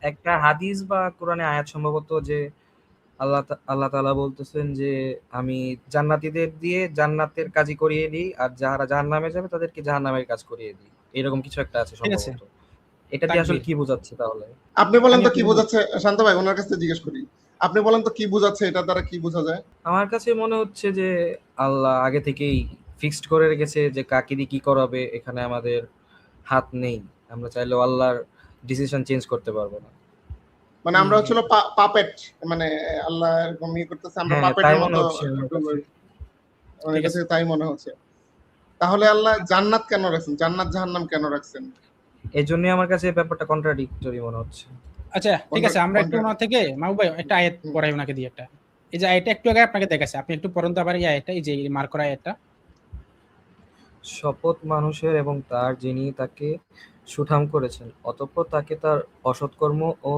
একটা হাদিস বা কোরআনে আয়াত সম্ভবত যে আল্লাহ তাআলা বলতেছেন যে আমি জান্নাতীদের দিয়ে জান্নাতের কাজই করিয়ে দিই আর যারা জাহান্নামে যাবে তাদেরকে জাহান্নামের কাজ করিয়ে দিই, এরকম কিছু একটা আছে ঠিক আছে, সম্ভবত। এটা দিয়ে আসলে তাকবীর। কি বোঝাচ্ছে তাহলে? আপনি বলেন আমি তো কি আপনাকে বলছি। বোঝাচ্ছে, শান্ত ভাই ওনার কাছে জিজ্ঞেস করি। আপনি বলেন তো কি বোঝাচ্ছে, এটা দ্বারা কি বোঝা যায়? আমার কাছে মনে হচ্ছে যে আল্লাহ আগে থেকেই ফিক্সড করে রেখেছে যে কাকে দিয়ে কি করাবে, এখানে আমাদের হাত নেই। আমরা চাইলেও আল্লাহর ডিসিশন চেঞ্জ করতে পারবো না। মানে হুম আমরা হুম। হচ্ছিল পাপেট, মানে আল্লাহ এরকম ইয়ে করতেছে, আমরা হ্যাঁ, তাই পাপেটের মনে মতো হচ্ছে আমার একটু কাছে। আমার ঠিক কাছে আছে। তাই মনে হচ্ছে। তাহলে আল্লাহ জান্নাত কেন রাখছেন, জান্নাত জাহান্নাম কেন রাখছেন? এই জন্যই আমার কাছে এই ব্যাপারটা কন্ট্রাডিক্টরি মনে হচ্ছে। আচ্ছা ঠিক কোনটা আছে, আমরা একটু কোনটা ওনার থেকে মাহবুব ভাই একটা আয়াত পড়াই ওনাকে দিয়ে একটা। এই যে আয়াতটা একটু আগে আপনাকে দেখাচ্ছে, আপনি একটু পড়ুন তো আবার এই আয়াতটা, এই যে মার্ক করা আয়াতটা। শপথ মানুষের এবং তার যিনি তাকে সুঠাম করেছেন, অতঃপর তাকে তার অসৎকর্ম ও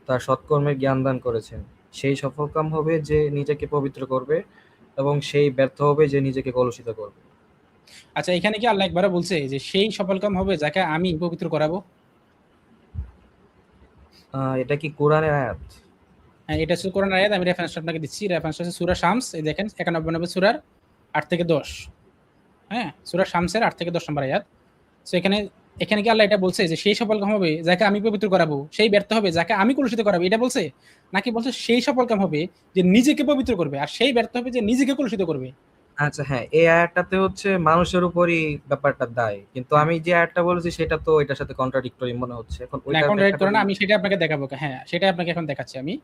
তার সৎকর্মের জ্ঞান দান করেছেন। সেই সফলকাম হবে যে নিজেকে পবিত্র করবে এবং সেই ব্যর্থ হবে যে নিজেকে কলুষিত করবে। আচ্ছা, এখানে কি আল্লাহ একবারও বলছে যে সেই সফলকাম হবে যাকে আমি পবিত্র করাবো? এটা কি কোরআনের আয়াত? হ্যাঁ, এটা হচ্ছে কোরআন আয়াত। আমি রেফারেন্স আপনাকে দিচ্ছি। রেফারেন্স হচ্ছে সূরা শামস। এই দেখেন ৯১ নম্বর সূরার ৮ থেকে ১০। হ্যাঁ? সূরা শামসের ৮ থেকে ১০ নম্বর আয়াত। সো এখানে এখানে কি আল্লাহ এটা বলছে যে সেই সফলকাম হবে যাকে আমি পবিত্র করাবো, সেই ব্যর্থ হবে যাকে আমি কলুষিত করাবো, এটা বলছে? নাকি বলছে সেই সফলকাম হবে যে নিজেকে পবিত্র করবে আর সেই ব্যর্থ হবে যে নিজেকে কলুষিত করবে? আচ্ছা হ্যাঁ, এই আয়াতটাতে হচ্ছে মানুষের উপরই ব্যাপারটা দায়। কিন্তু হ্যাঁ। আমি যে আয়াতটা বলেছি সেটা তো এটার সাথে কন্ট্রাডিক্টরি মনে হচ্ছে। এখন না, ওইটার এখন রাইট ব্যাখ্যাটা করে না, দিলে। আমি সেটা আপনাকে দেখাবো। হ্যাঁ, সেটাই আপনাকে এখন দেখাচ্ছি আমি।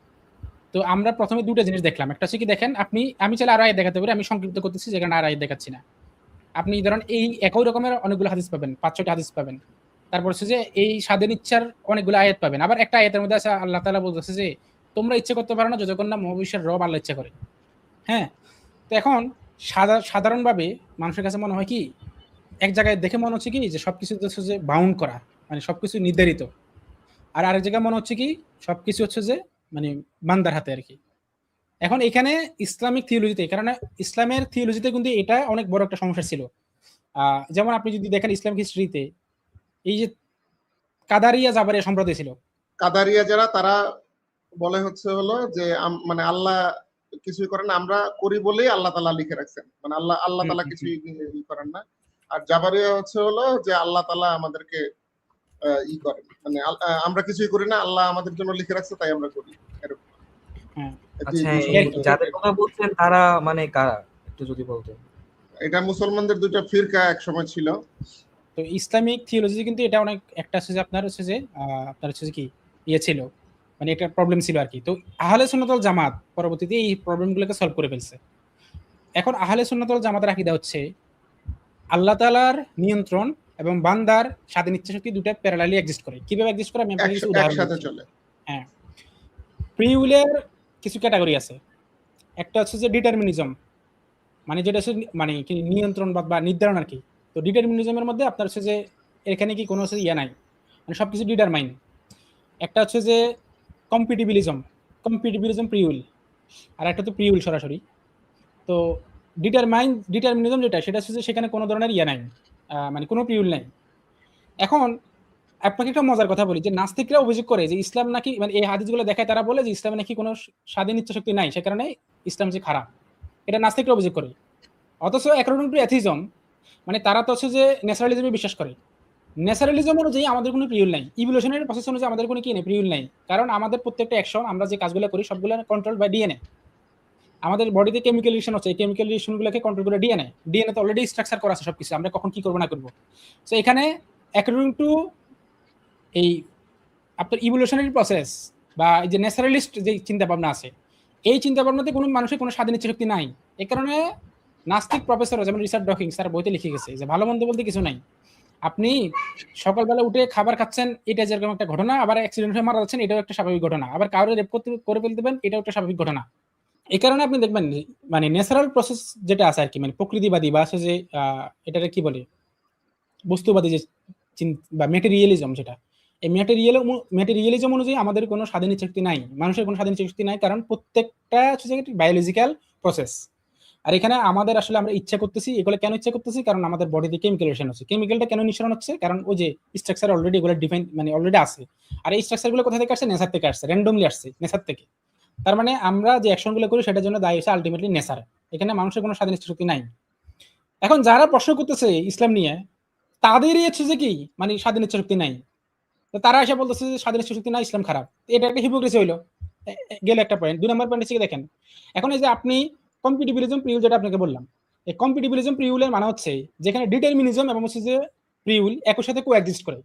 তো আমরা ১ম এ ২ টা জিনিস দেখলাম। একটা হচ্ছে কি দেখেন, আমি চাইলে আরো আয়াত দেখাতে পারি। আমি সংক্ষিপ্ত করতেছি যেখানে আর আয়াত দেখাচ্ছি না। আপনি ধরেন এই একই রকমের অনেকগুলো হাদিস পাবেন, ৫-৬ টা হাদিস পাবেন। তারপর হচ্ছে যে এই স্বাধীন ইচ্ছার অনেকগুলো আয়াত পাবেন। আবার একটা আয়াতের মধ্যে আছে আল্লাহ তাআলা বলতেছে যে, "তোমরা ইচ্ছা করতে পারো না যতক্ষণ না মহাবিশ্বের রব আল্লাহ ইচ্ছা করে।" হ্যাঁ? তো এখন সাধারণভাবে মানুষের কাছে মনে হয় কি, এক জায়গায় দেখে মনে হচ্ছে কি যে সবকিছু হচ্ছে যে বাউন্ড করা। মানে সবকিছু নির্ধারিত। আর আরেক জায়গায় মনে হচ্ছে কি সবকিছু হচ্ছে যে মানে বান্দার হাতে আরকি। এখন এখানে ইসলামিক থিওলজিতে, কারণ ইসলামের থিওলজিতে কিন্তু এটা অনেক বড় একটা সমস্যা ছিল। যেমন আপনি যদি দেখেন ইসলামিক হিস্ট্রিতে এই যে কাদারিয়া জাবারিয়া সম্প্রদায় ছিল। কাদারিয়া যারা, তারা বলে হচ্ছে হলো যে মানে আল্লাহ কিছুই করেন না, আমরা করি বলেই আল্লাহ তাআলা লিখে রাখছেন, মানে আল্লাহ আল্লাহ হুম, তাআলা হুম, হুম। কিছুই ই করেন না। আর জাবারিয়া হচ্ছে হলো যে আল্লাহ তাআলা আমাদেরকে ই করেন, মানে আমরা কিছুই করি না, আল্লাহ আমাদের জন্য লিখে রাখছে তাই আমরা করি, এরকম। হ্যাঁ, আচ্ছা, এই এই আরকি। যাদের কথা বলছেন তারা মানে কারা? একটু যদি বলতেন। এটা মুসলমানদের দুইটা ফিরকা এক সময় ছিল। তো ইসলামিক থিওলজি কিন্তু এটা অনেক একটা হচ্ছে যে আপনার হচ্ছে যে আপনার হচ্ছে যে কি ইয়ে ছিল। মানে একটা প্রবলেম ছিল আরকি। তো আহলে সুন্নাত ওয়াল জামাত পরবর্তীতে এই প্রবলেমগুলোকে সলভ করে ফেলছে। এখন আহলে সুন্নাত ওয়াল জামাতের আকীদা হচ্ছে আল্লাহ তাআলার নিয়ন্ত্রণ এবং বান্দার স্বাধীন ইচ্ছাশক্তি ২ টা প্যারালালি এক্সিস্ট করে। কিভাবে এক্সিস্ট করে আমি আপনাকে কিছু উদাহরণ একসাথে দিচ্ছি। চলে। হ্যাঁ, ফ্রি উইলের কিছু ক্যাটেগরি আছে। একটা হচ্ছে যে ডিটারমিনিজম, মানে যেটা হচ্ছে মানে কি নিয়ন্ত্রণবাদ বা নির্ধারণ আরকি। তো ডিটারমিনিজমের মধ্যে আপনার হচ্ছে যে এখানে কি কোনো হচ্ছে ইয়ে নাই। মানে সবকিছু ডিটারমাইন। একটা হচ্ছে যে কম্পিটিবিলিজম, কম্পিটিবিলিজম প্রি উইল। আর একটা তো প্রি উইল সরাসরি। তো ডিটারমিনিজম যেটা সেটা হচ্ছে যে সেখানে কোনো ধরনের ইয়ে নাই। মানে কোনো প্রি উইল নাই। এখন আপনাকে একটা মজার কথা বলি যে নাস্তিকরা অভিযোগ করে যে ইসলাম নাকি, মানে এই হাদিসগুলো দেখায় তারা বলে যে ইসলামে নাকি কোনো স্বাধীন ইচ্ছাশক্তি নাই। সে কারণে ইসলাম যে খারাপ। এটা নাস্তিকরা অভিযোগ করে। অথচ অ্যাকর্ডিং টু এথিজম, মানে তারা তো হচ্ছে যে ন্যাচারালিজমে বিশ্বাস করে। ন্যাচারালিজম অনুযায়ী আমাদের কোনো প্রিউল নাই। ইভলিউশনারি প্রসেস অনুযায়ী আমাদের কোনো কি নেই, প্রিউল নাই। কারণ আমাদের প্রত্যেকটা অ্যাকশন আমরা যে কাজগুলো করি সবগুলো কন্ট্রোল বাই ডিএনএ। আমাদের বডিতে কেমিক্যাল রিঅ্যাকশন হচ্ছে। এই কেমিক্যাল রিঅ্যাকশন গুলোকে কন্ট্রোল করে ডিএনএ। ডিএনএ তো অলরেডি স্ট্রাকচার করা আছে সবকিছু। আমরা কখন কি করব না করব। সো এখানে অ্যাকর্ডিং টু এই আপনার ইভলিউশনারি প্রসেস বা এই যে ন্যাচারালিস্ট যে চিন্তা ভাবনা আছে, এই চিন্তা ভাবনাতে কোনো মানুষের কোনো স্বাধীন ইচ্ছা শক্তি নাই। এই কারণে নাস্তিক প্রফেসর যেমন রিচার্ড ডকিংস তার বইতে লিখে গেছে যে ভালো মন্দ বলতে কিছু নাই। আপনি সকালবেলা উঠে খাবার খাচ্ছেন, এটা যেরকম একটা ঘটনা, আবার অ্যাক্সিডেন্ট হয়ে মারা যাচ্ছেন, এটাও একটা স্বাভাবিক ঘটনা। আবার কাউরে রেপ করে ফেলতে পারেন, এটাও একটা স্বাভাবিক ঘটনা। এই কারণে আপনি দেখবেন যে মানে ন্যাচারাল প্রসেস যেটা আছে আরকি, মানে প্রকৃতিবাদী বা আছে যে এটাকে কি বলে? বস্তুবাদী যে বা ম্যাটেরিয়ালিজম যেটা। এই ম্যাটেরিয়ালিজম অনুযায়ী আমাদের কোনো স্বাধীন ইচ্ছাশক্তি নাই। মানুষের কোনো স্বাধীন ইচ্ছাশক্তি নাই। কারণ প্রত্যেকটা হচ্ছে যে বায়োলজিক্যাল প্রসেস। আর এখানে আমাদের আসলে আমরা ইচ্ছা করতেছি, এগুলো কেন ইচ্ছা করতেছি? কারণ আমাদের বডিতে কেমিক্যাল হচ্ছে। কেমিক্যালটা কেন নিঃসরণ হচ্ছে? কারণ ওই যে স্ট্রাকচার অলরেডি এগুলো ডিফাইন মানে অলরেডি আছে। আর এই স্ট্রাকচার গুলো কোথা থেকে আসছে? নেচার থেকে আসছে, র্যান্ডমলি আসছে নেচার থেকে। তার মানে আমরা যে অ্যাকশন গুলো করি সেটার জন্য দায়ী হচ্ছে আলটিমেটলি নেচার। এখানে মানুষের কোনো স্বাধীন ইচ্ছা শক্তি নাই। এখন যারা প্রশ্ন করতেছে ইসলাম নিয়ে, তাদেরই হচ্ছে যে কি মানে স্বাধীন ইচ্ছা শক্তি নাই। তো তারা এসে বলতেছে যে স্বাধীন ইচ্ছা শক্তি নাই, ইসলাম খারাপ। এটা একটা হিপোক্রেসি হইলো। গেল একটা পয়েন্ট। 2 নম্বর পয়েন্ট হচ্ছে দেখেন, এখন এই যে আপনি কম্পিটিবিলিজম প্রিউল যেটা আপনাকে বললাম, এই কম্পিটিবিলিজম প্রিউলের মানে হচ্ছে যেখানে ডিটারমিনিজম এবং হচ্ছে যে প্রিউল একই সাথে কোএক্সিস্ট করে,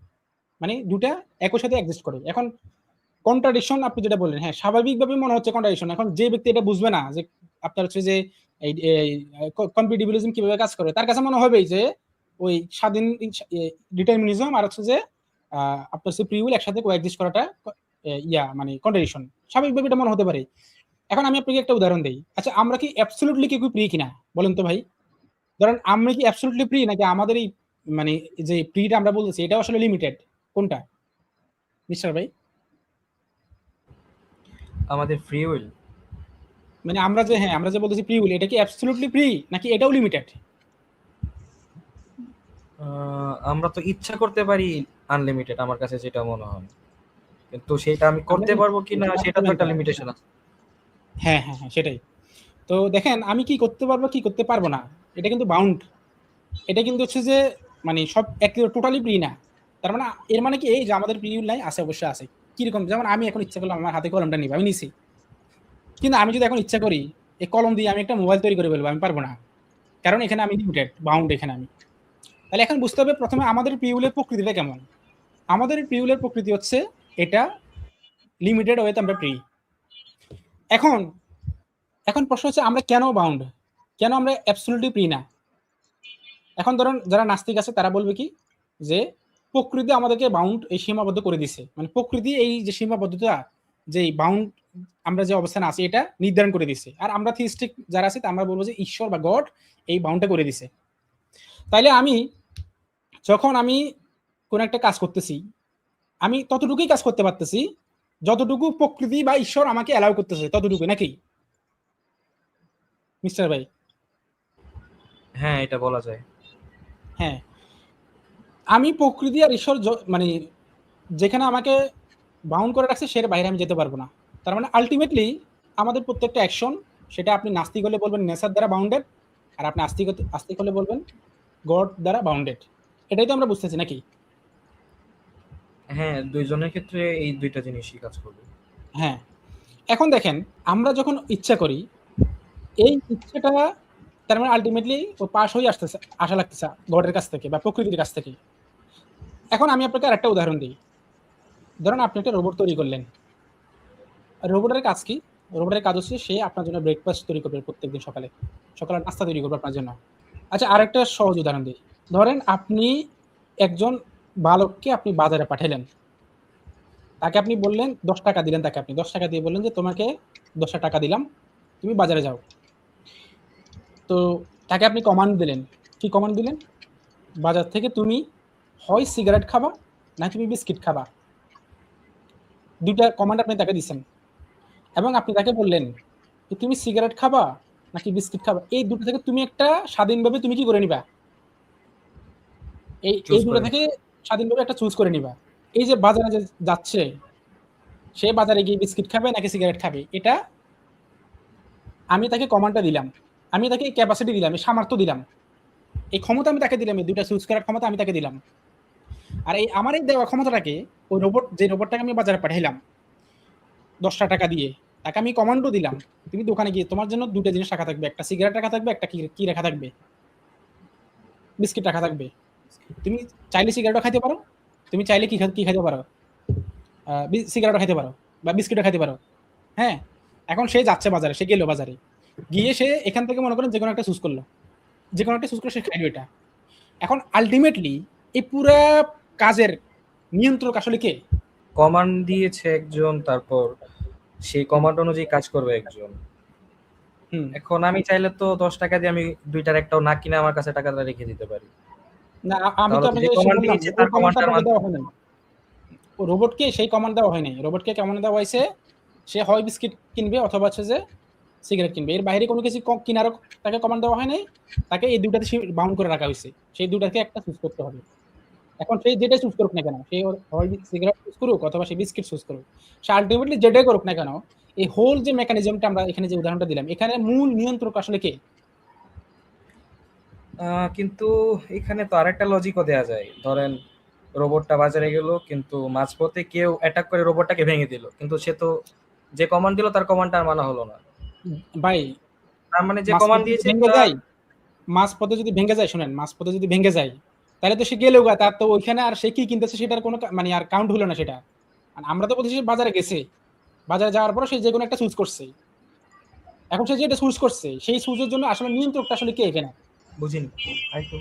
মানে দুটা একই সাথে এক্সিস্ট করে। এখন কন্ট্রাডিকশন আপনি যেটা বললেন, হ্যাঁ স্বাভাবিকভাবে মনে হচ্ছে কন্ট্রাডিকশন। এখন যে ব্যক্তি এটা বুঝবে না যে আপনার হচ্ছে যে এই কম্পিটিবিলিজম কিভাবে কাজ করে, তার কাছে মনে হবে যে ওই স্বাধীন ডিটারমিনিজম আর হচ্ছে যে আপনার হচ্ছে প্রিউল একসাথে কোএক্সিস্ট করাটা মানে কন্ট্রাডিকশন, স্বাভাবিকভাবে এটা মনে হতে পারে। এখন আমি আপনাকে একটা উদাহরণ দেই। আচ্ছা, আমরা কি অ্যাবসলিউটলি কি ফ্রি কিনা বলেন তো ভাই? ধরেন আমরা কি অ্যাবসলিউটলি ফ্রি, নাকি আমাদের এই মানে যে ফ্রিটা আমরা বলতেছি এটা আসলে লিমিটেড? কোনটা মিস্টার ভাই? আমাদের ফ্রি উইল, মানে আমরা যে আমরা যে বলতেছি ফ্রি উইল, এটা কি অ্যাবসলিউটলি ফ্রি নাকি এটাও লিমিটেড? আমরা তো ইচ্ছা করতে পারি আনলিমিটেড, আমার কাছে যেটা মনে হয়, কিন্তু সেটা আমি আমরা করতে পারবো কিনা এটা সেটা তো একটা করতে পারি। লিমিটেশন আছে। সেটাই। তো দেখেন আমি কি করতে পারবো কি করতে পারবো না, এটা কিন্তু বাউন্ড। এটা কিন্তু হচ্ছে যে মানে সব টোটালি ফ্রি না। তার মানে এর মানে কি এই যে আমাদের ফ্রি উইল নাই? আছে, অবশ্যই আছে। কিরকম? যেমন আমি এখন ইচ্ছা করলাম আমার হাতে কলমটা নিব, আমি নিছি। কিন্তু আমি যদি এখন ইচ্ছা করি এই কলম দিয়ে আমি একটা মোবাইল তৈরি করে ফেলবো, আমি পারবো না। কারণ এখানে আমি লিমিটেড, বাউন্ড এখানে আমি। তাহলে এখন বুঝতে হবে প্রথমে আমাদের পিউলের প্রকৃতিটা কেমন। আমাদের পিউলের প্রকৃতি হচ্ছে এটা লিমিটেড ওয়েতে আমরা ফ্রি। এখন এখন প্রশ্ন হচ্ছে আমরা কেন বাউন্ড, কেন আমরা অ্যাবসলিউটলি ফ্রি না? এখন ধরুন যারা নাস্তিক আছে তারা বলবে কি যে প্রকৃতি আমাদেরকে বাউন্ড এই সীমাবদ্ধ করে দিছে, মানে প্রকৃতি এই যে সীমাবদ্ধতা, যে বাউন্ড আমরা যে অবস্থানে আছি এটা নির্ধারণ করে দিছে। আর আমরা থিস্টিক যারা আছে আমরা বলবো যে ঈশ্বর বা গড এই বাউন্ডটা করে দিছে। তাইলে আমি যখন আমি কোন একটা কাজ করতেছি, আমি ততটুকুই কাজ করতে পারতেছি যতটুকু প্রকৃতি বা ঈশ্বর আমাকে অ্যালাউ করতেছে, ততটুকু, নাকি মিস্টার ভাই? হ্যাঁ, এটা বলা যায়। হ্যাঁ, আমি প্রকৃতি আর ঈশ্বর মানে যেখানে আমাকে বাউন্ড করে রাখছে সের বাইরে আমি যেতে পারবো না। তার মানে আলটিমেটলি আমাদের প্রত্যেকটা অ্যাকশন, সেটা আপনি নাস্তিক হলে বলবেন নেচার দ্বারা বাউন্ডেড, আর আপনি আস্তিক হলে বলবেন গড দ্বারা বাউন্ডেড। এটাই তো আমরা বুঝতেছি, নাকি? হ্যাঁ, দুইজনের ক্ষেত্রে এই দুইটা জিনিসই কাজ করবে। হ্যাঁ, এখন দেখেন আমরা যখন ইচ্ছা করি, এই ইচ্ছাটা তার মানে আলটিমেটলি ও পাস হয়ে আসতেছে, আশা লাগতেছে গডের কাছ থেকে বা প্রকৃতির কাছ থেকে। এখন আমি আপনাকে আরেকটা উদাহরণ দিই। ধরুন আপনি একটা রোবট তৈরি করলেন। রোবটের কাজ কি? রোবটের কাজ হচ্ছে সে আপনার জন্য ব্রেকফাস্ট তৈরি করবে প্রত্যেকদিন সকালে, সকালের নাস্তা তৈরি করবে আপনার জন্য। আচ্ছা, আরেকটা সহজ উদাহরণ দিই। ধরেন আপনি একজন বালককে আপনি বাজারে পাঠালেন, তাকে আপনি বললেন 10 টাকা দিলেন, তাকে আপনি 10 টাকা দিয়ে বললেন যে তোমাকে 10 টাকা দিলাম, তুমি বাজারে যাও। তো তাকে আপনি কমান্ড দিলেন। কি কমান্ড দিলেন? বাজার থেকে তুমি হয় সিগারেট খাবা না তুমি বিস্কিট খাবা। দুইটা কমান্ড আপনি তাকে দিচ্ছেন এবং আপনি তাকে বললেন যে তুমি সিগারেট খাবা নাকি বিস্কিট খাবা, এই দুটো থেকে তুমি একটা স্বাধীনভাবে তুমি কি করে নিবা? এই চুজ দুটো করে থেকে স্বাধীনভাবে একটা চুজ করে নিবা। এই যে বাজারে যে যাচ্ছে, সে বাজারে গিয়ে বিস্কিট খাবে নাকি সিগারেট খাবে, এটা আমি তাকে কমান্ডটা দিলাম, আমি তাকে ক্যাপাসিটি দিলাম, এই সামর্থ্য দিলাম, এই ক্ষমতা আমি তাকে দিলাম, এই দুটা চুজ করার ক্ষমতা আমি তাকে দিলাম। আর এই আমার এই দেওয়া ক্ষমতাটাকে ওই রোবটটাকে আমি বাজারে পাঠাইলাম 10 টাকা দিয়ে, তাকে আমি কমান্ডও দিলাম তুমি দোকানে গিয়ে তোমার জন্য দুটো জিনিস রাখা থাকবে, একটা সিগারেট রাখা থাকবে, একটা কি রাখা থাকবে? বিস্কিট রাখা থাকবে। তুমি চাইলে সিগারেটও খাইতে পারো, তুমি চাইলে কি খাইতে পারো, সিগারেটও খাইতে পারো বা বিস্কিটও খাইতে পারো। হ্যাঁ, এখন সে যাচ্ছে বাজারে, সে গেল বাজারে গিয়ে সে এখান থেকে মনে করেন যে কোনো একটা চুজ করলো, যে কোনো একটা চুজ করে সে খাইলো এটা। এখন আলটিমেটলি এই পুরা কাজের নিয়ন্ত্রক আসলে কে? কমান্ড দিয়েছে একজন, তারপর সেই কমান্ড অনুযায়ী কাজ করবে একজন। এখন আমি চাইলে তো 10 টাকা দিয়ে আমি দুইটার একটাও না কিনে আমার কাছে টাকাটা রেখে দিতে পারি। না, আমি তো তাহলে আপনাকে যে এসে কমান্ড বললাম দিয়েছে যে ওই তার কমান্ডটা কমান্ডটার আপনাকে মাধ্যমে দেওয়া হয় নাই। ও রোবটকে সেই কমান্ড দেওয়া হয় নাই। রোবটকে কেমন দেওয়া হয়েছে? সে হয় বিস্কিট কিনবে অথবা হচ্ছে যে সিগারেট কিনবে, এর বাইরে কোনো কিছু কেনারও তাকে কমান্ড দেওয়া হয় নাই, তাকে এই দুটাতে বাউন্ড করে রাখা হয়েছে, সেই দুটাকে একটা চুজ করতে হবে। এখন সে যেটা চুজ করুক না কেন, সে হয় সিগারেট চুজ করুক অথবা সে বিস্কিট চুজ করুক, সে আলটিমেটলি যেটাই করুক না কেন, এই হোল যে মেকানিজমটা আমরা এখানে যে উদাহরণটা দিলাম, এখানে মূল নিয়ন্ত্রক আসলে কে? কিন্তু এখানে তো আরেকটা লজিকও দেয়া যায়। ধরেন রোবটটা বাজারে গেল, কিন্তু মাঝপথে কেউ অ্যাটাক করে রোবটটাকে ভেঙে দিল, কিন্তু সে তো যে কমান্ড দিল তার কমান্ডটা আর মানা হলো না। ভাই তার মানে যে কমান্ড মাঝপথে যদি দিয়েছে ভেঙে তার যায়, মাঝপথে যদি ভেঙে যায়, শুনেন, মাঝপথে যদি ভেঙে যায়, তাহলে তো সে গেলেও গা, তার তো ওইখানে আর সে কি কিনতেছে সেটার কোনো মানে আর কাউন্ট হলো না সেটা। আর আমরা তো বলছি সে বাজারে গেছে, বাজারে যাওয়ার পর সে যে কোনো একটা চুজ করছে, এখন সে যেটা চুজ করছে সেই চুজের জন্য আসলে নিয়ন্ত্রকটা আসলে কে এখানে? বুঝিনি আরেকটু।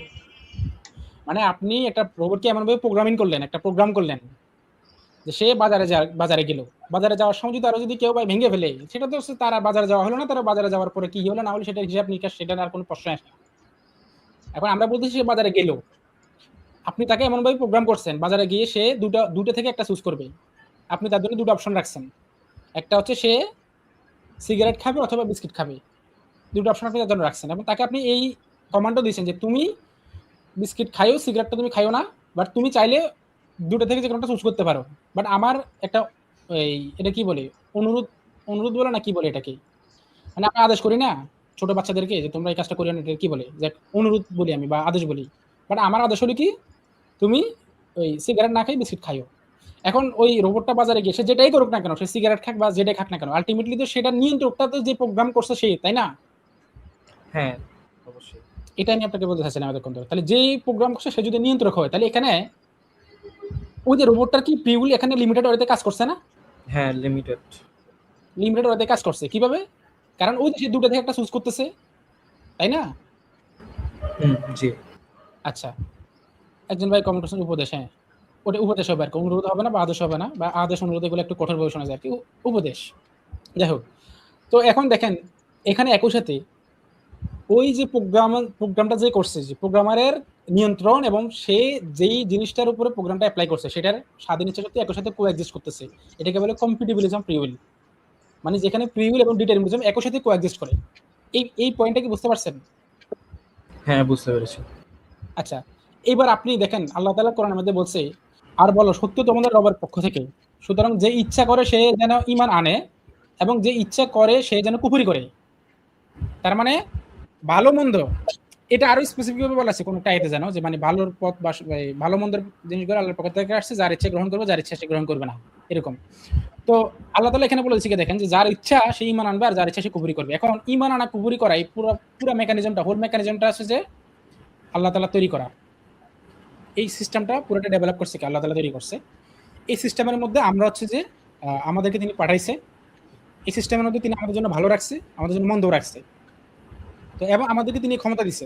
মানে আপনি একটা রোবটকে এমনভাবে প্রোগ্রামিং করলেন, একটা প্রোগ্রাম করলেন যে সে বাজারে গেল, বাজারে যাওয়ার সময় যদি আরো যদি কেউ ভাই ভেঙে ফেলে, সেটা তো তার আর বাজারে যাওয়া হলো না, তার বাজারে যাওয়ার পরে কি হলো না হলো সেটা হিসাব নিকাশ, সেটা আর কোনো প্রশ্ন আসে না। এখন আমরা বলতেছি সে বাজারে গেল, আপনি তাকে এমনভাবে প্রোগ্রাম করছেন বাজারে গিয়ে সে দুটো থেকে একটা চুজ করবে, আপনি তার জন্য দুটো অপশন রাখছেন, একটা হচ্ছে সে সিগারেট খাবে অথবা বিস্কিট খাবে, দুটো অপশন আপনি তার জন্য রাখছেন, এবং তাকে আপনি এই কমান্ডও দিয়েছেন যে তুমি বিস্কিট খাইও, সিগারেটটা তুমি খাইও না, বাট তুমি চাইলে দুটো থেকে যে কোনোটা চুজ করতে পারো। বাট আমার একটা এই এটা কি বলে, অনুরোধ, অনুরোধ বলে না কি বলে এটাকে, মানে আমি আদেশ করি না ছোট বাচ্চাদেরকে যে তোমরা এই কাজটা করিও না, এটা কি বলে, যে অনুরোধ বলি আমি বা আদেশ বলি, বাট আমার আদেশ হলো কি তুমি ওই সিগারেট না খাই বিস্কিট খাইও। এখন ওই রোবটটা বাজারে গিয়ে সে যেটাই করুক না কেন, সে সিগারেট খাক বা যেটাই খাক না কেন, আলটিমেটলি তো সেটা নিয়ন্ত্রকটা তো যে প্রোগ্রাম করছে সে, তাই না? হ্যাঁ অবশ্যই। এটা আমি আপনাকে বলতে চাচ্ছিলাম এতক্ষণ ধরে। তাহলে যেই প্রোগ্রাম করছে সে যদি নিয়ন্ত্রক হয়, তাহলে এখানে ওই যে রোবটটার কি প্রিউল এখানে লিমিটেড ওয়েতে কাজ করছে না? হ্যাঁ লিমিটেড। লিমিটেড ওয়েতে কাজ করছে কিভাবে? কারণ ওই যে সে দুটো থেকে একটা চুজ করতেছে, তাই না? জি। আচ্ছা, একজন ভাই কমেন্ট করছেন উপদেশ, হ্যাঁ ওটা উপদেশ হবে আর কি, অনুরোধ হবে না বা আদেশ হবে না, বা আদেশ অনুরোধ এগুলো একটু কঠোরভাবে শোনা যায় আর কি, উপদেশ। যাই হোক, তো এখন দেখেন এখানে একই সাথে ওই যে প্রোগ্রামটা যে করছে, যে প্রোগ্রামারের নিয়ন্ত্রণ এবং সে যেই জিনিসটার উপরে প্রোগ্রামটা অ্যাপ্লাই করছে সেটার স্বাধীন ইচ্ছা শক্তি একই সাথে কোএক্সিস্ট করতেছে, এটাকে বলে কম্পিটিবিলিজম প্রিউইল, মানে যেখানে প্রিউইল এবং ডিটারমিনিজম একই সাথে কোএক্সিস্ট করে। এই পয়েন্টটা কি বুঝতে পারছেন? হ্যাঁ বুঝতে পেরেছি। আচ্ছা, এবার আপনি দেখেন আল্লাহ তাআলা কোরআনের মধ্যে বলছে, আর বলো সত্য তোমাদের রবের পক্ষ থেকে, সুতরাং যে ইচ্ছা করে সে যেন ঈমান আনে এবং যে ইচ্ছা করে সে যেন কুফরি করে। তার মানে ভালো মন্দ এটা আরো স্পেসিফিক ভাবে বলা আছে কোন একটা আয়াতে, জানো যে মানে ভালোর পথ বা ভালো মন্দের জিনিসগুলো আল্লাহর পক্ষ থেকে আসছে, যার ইচ্ছা গ্রহণ করবে, যার ইচ্ছা সে গ্রহণ করবে না, এরকম। তো আল্লাহ তাআলা এখানে বলেছে কি দেখেন, যে যার ইচ্ছা সে ঈমান আনবে আর যার ইচ্ছা সে কুফরি করবে। এখন ঈমান আনা কুফরি করা এই পুরো মেকানিজমটা, হোল মেকানিজমটা আছে যে আল্লাহ তাআলা তৈরি করা, এই সিস্টেমটা পুরোটা ডেভেলপ করছে কি আল্লাহ তাআলা তৈরি করছে। এই সিস্টেমের মধ্যে আমরা হচ্ছে যে আমাদেরকে তিনি পাঠাইছে, এই সিস্টেমের মধ্যে তিনি আমাদের জন্য ভালো রাখছে, আমাদের জন্য মন্দও রাখছে। তো এবং আমাদেরকে তিনি ক্ষমতা দিছে,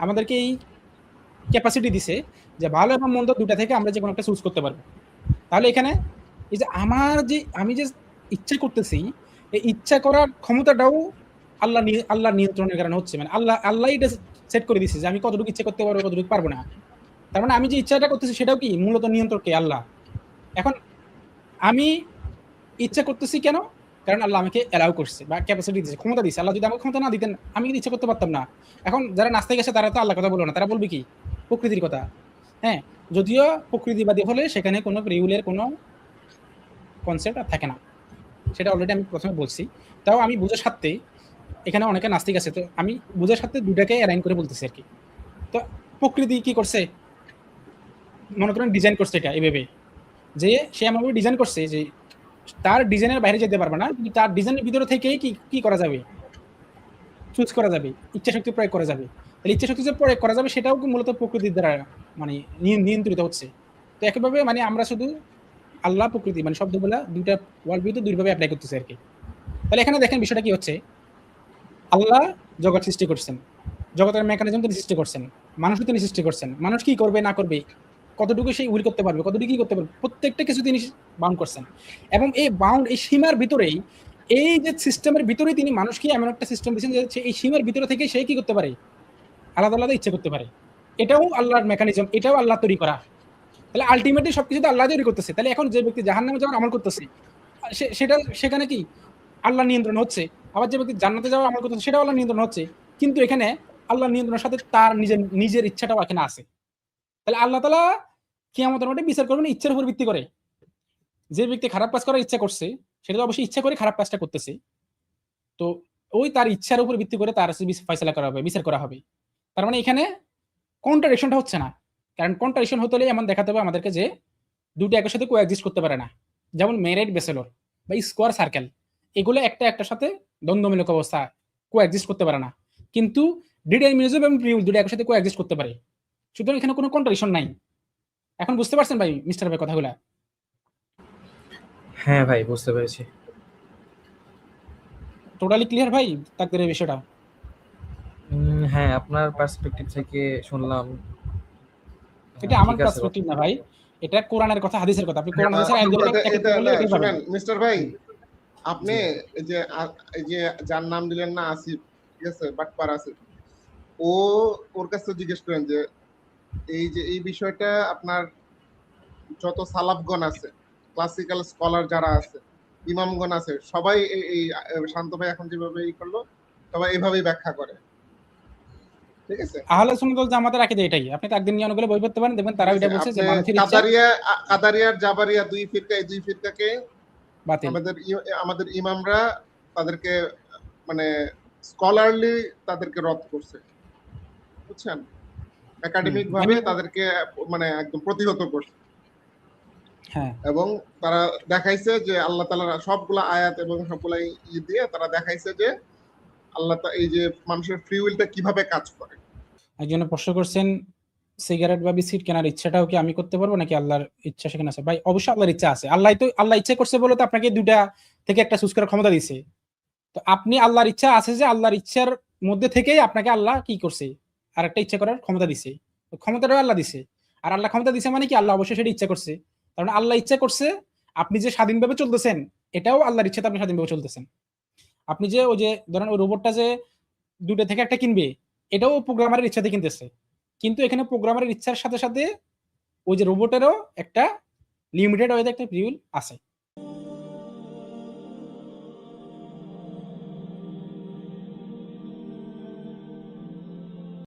আমাদেরকে এই ক্যাপাসিটি দিছে যে ভালো এবং মন্দ দুটা থেকে আমরা যে কোনো একটা চুজ করতে পারবো। তাহলে এখানে এই যে আমি যে ইচ্ছা করতেছি, এই ইচ্ছা করার ক্ষমতাটাও আল্লাহ নিয়ন্ত্রণের কারণে হচ্ছে, মানে আল্লাহ এটা সেট করে দিচ্ছে যে আমি কতটুকু ইচ্ছা করতে পারবো, কতটুকু পারবো না। তার মানে আমি যে ইচ্ছাটা করতেছি সেটাও কি মূলত নিয়ন্ত্রক আল্লাহ। এখন আমি ইচ্ছা করতেছি কেন? কারণ আল্লাহ আমাকে অ্যালাউ করছে বা ক্যাপাসিটি দিয়েছে, ক্ষমতা দিয়েছে। আল্লাহ যদি আমাকে ক্ষমতা না দিতেন আমি কিন্তু ইচ্ছা করতে পারতাম না। এখন যারা নাস্তিক আছে তারা তো আল্লাহর কথা বলবে না, তারা বলবে কি প্রকৃতির কথা। হ্যাঁ, যদিও প্রকৃতিবাদী হলে সেখানে কোনো রিউলের কোনো কনসেপ্ট আর থাকে না, সেটা অলরেডি আমি প্রথমে বলছি। তাও আমি বুঝার স্বার্থে, এখানে অনেকে নাস্তিক আছে তো আমি বুঝার স্বার্থে দুটাকে অ্যালাইন করে বলতেছি আর কি। তো প্রকৃতি কি করছে, মনে করেন ডিজাইন করছে এটা এভাবে যে সে এমনভাবে ডিজাইন করছে যে তার ডিজাইনের বাইরে যেতে পারবে না, কিন্তু তার ডিজাইনের ভিতরে থেকেই কি করা যাবে, চুজ করা যাবে, ইচ্ছা শক্তি প্রয়োগ করা যাবে। তাহলে ইচ্ছা শক্তি যে প্রয়োগ করা যাবে সেটাও মূলত প্রকৃতির দ্বারা মানে নিয়ন্ত্রিত হচ্ছে। তো একইভাবে মানে আমরা শুধু আল্লাহ প্রকৃতি মানে শব্দগুলা দুইটা ওয়ার্ল্ড ভিউতে দুইভাবে অ্যাপ্লাই করতেছে আর কি। তাহলে এখানে দেখেন বিষয়টা কি হচ্ছে, আল্লাহ জগৎ সৃষ্টি করছেন, জগতের মেকানিজম তিনি সৃষ্টি করছেন, মানুষও তিনি সৃষ্টি করছেন, মানুষ কি করবে না করবে, কতটুকু সেই উইল করতে পারবে, কতটুকু কি করতে পারবে, প্রত্যেকটা কিছু তিনি বাউন্ড করছেন। এবং এই বাউন্ড, এই সীমার ভিতরেই, এই যে সিস্টেমের ভিতরেই তিনি মানুষকে এমন একটা সিস্টেম দিয়েছেন যে এই সীমার ভিতরে থেকে সে কি করতে পারে, আলাদা আলাদা ইচ্ছে করতে পারে। এটাও আল্লাহর মেকানিজম, এটাও আল্লাহ তৈরি করা। তাহলে আলটিমেটলি সবকিছু তো আল্লাহ তৈরি করতেছে। তাহলে এখন যে ব্যক্তি জাহান্নামে যাওয়ার আমল করতেছে সেটা সেখানে কি আল্লাহ নিয়ন্ত্রণ হচ্ছে, আবার যে ব্যক্তি জান্নাতে যাওয়ার আমল করতেছে সেটাও আল্লাহর নিয়ন্ত্রণ হচ্ছে, কিন্তু এখানে আল্লাহর নিয়ন্ত্রণের সাথে তার নিজের ইচ্ছাটাও এখানে আছে। তাহলে আল্লাহ তাআলা কিয়ামতের মাঠে বিচার করবেন ইচ্ছার উপর ভিত্তি করে। যে ব্যক্তি খারাপ কাজ করার ইচ্ছা করছে সেটা তো অবশ্যই ইচ্ছা করে খারাপ কাজটা করতেছে, তো ওই তার ইচ্ছার উপর ভিত্তি করে তার ফয়সালা করা হবে, বিচার করা হবে। তার মানে এখানে কন্ট্রাডিকশনটা হচ্ছে না, কারণ কন্ট্রাডিকশন হতে হলে এমন দেখাতে হবে আমাদেরকে যে দুটো একের সাথে কোএক্সিস্ট করতে পারে না। যেমন মেরিট ব্যাচেলর বা স্কোয়ার সার্কেল, এগুলো একটা একটার সাথে দ্বন্দ্বমূলক অবস্থা কোএক্সিস্ট করতে পারে না, কিন্তু ডিটারমিনিজম এবং প্রিউল দুটো একের সাথে কোএক্সিস্ট করতে পারে। সুতরাং এখানে কোনো কন্ট্রাডিকশন নাই। এখন বুঝতে পারছেন ভাই মিস্টার ভাই কথাগুলা? হ্যাঁ ভাই, বুঝতে পেরেছি। টোটালি ক্লিয়ার ভাই তাকদীরের বিষয়টা? হ্যাঁ, আপনার পার্সপেক্টিভ থেকে শুনলাম। এটা হ্যাঁ, আমার ঠিক আছে। পার্সপেক্টিভ না ভাই, এটা কোরআনের কথা, হাদিসের কথা। আপনি কোরআন হাদিসের আয়াতগুলো এটা বললে এটাই পাবেন। শুনেন মিস্টার ভাই, আপনি এই যে যার নাম দিলেন না আসিফ, ঠিক আছে, বাটপার আসিফ, ওর কাছে জিজ্ঞেস করেন যে এই বিষয়টা আপনার যত সালাফগণ আছে, ক্লাসিক্যাল স্কলার যারা আছে, ইমামগণ আছে, সবাই এই শান্ত ভাই এখন যেভাবে করলো সবাই এইভাবেই ব্যাখ্যা করে, ঠিক আছে? আহলে সুন্নাত ওয়াল জামাতের আকীদা এটাই। আপনি তাকদীর নিয়ে অনেকগুলো বই পড়তে পারেন, দেখবেন তারা এটা বলছে যে মানুষের ইচ্ছা কাদারিয়া জাবারিয়া দুই ফিরকা, এই দুই ফিরকাকে বাতিল। আমাদের ইমামরা তাদেরকে মানে স্কলারলি তাদেরকে রদ করছে, বুঝছেন? একাডেমিক ভাবে তাদেরকে মানে একদম প্রতিহত করছে। হ্যাঁ, এবং তারা দেখাইছে যে আল্লাহ তাআলার সবগুলা আয়াত এবং সবগুলা দিয়ে তারা দেখাইছে যে আল্লাহ এই যে মানুষের ফ্রি উইলটা কিভাবে কাজ করে। একজন প্রশ্ন করছেন সিগারেট বা বিস্কিট কেনার ইচ্ছাটাও কি আমি করতে পারবো নাকি আল্লাহর ইচ্ছা সেখানে আছে? ভাই অবশ্যই আল্লাহর ইচ্ছা আছে। আল্লাহ ইচ্ছা করছে বলে তো আপনাকে দুইটা থেকে একটা চুজ করার ক্ষমতা দিয়েছে। তো আপনি আল্লাহর ইচ্ছা আছে যে আল্লাহর ইচ্ছার মধ্যে থেকেই আপনাকে আল্লাহ কি করছে, আর একটা ইচ্ছা করার ক্ষমতা দিছে। ক্ষমতাটাও আল্লাহ দিছে। আর আল্লাহ ক্ষমতা দিছে মানে কি আল্লাহ অবশ্যই সেটা ইচ্ছা করছে। কারণ আল্লাহ ইচ্ছা করছে আপনি যে স্বাধীনভাবে চলতেছেন, এটাও আল্লাহর ইচ্ছাতে আপনি স্বাধীনভাবে চলতেছেন। আপনি যে ওই যে ধরেন ওই রোবটটা যে দুটো থেকে একটা কিনবে, এটাও প্রোগ্রামারের ইচ্ছাতে কিনতেছে, কিন্তু এখানে প্রোগ্রামারের ইচ্ছার সাথে সাথে ওই যে রোবটেরও একটা লিমিটেড ওয়েতে একটা ফ্রি উইল আছে।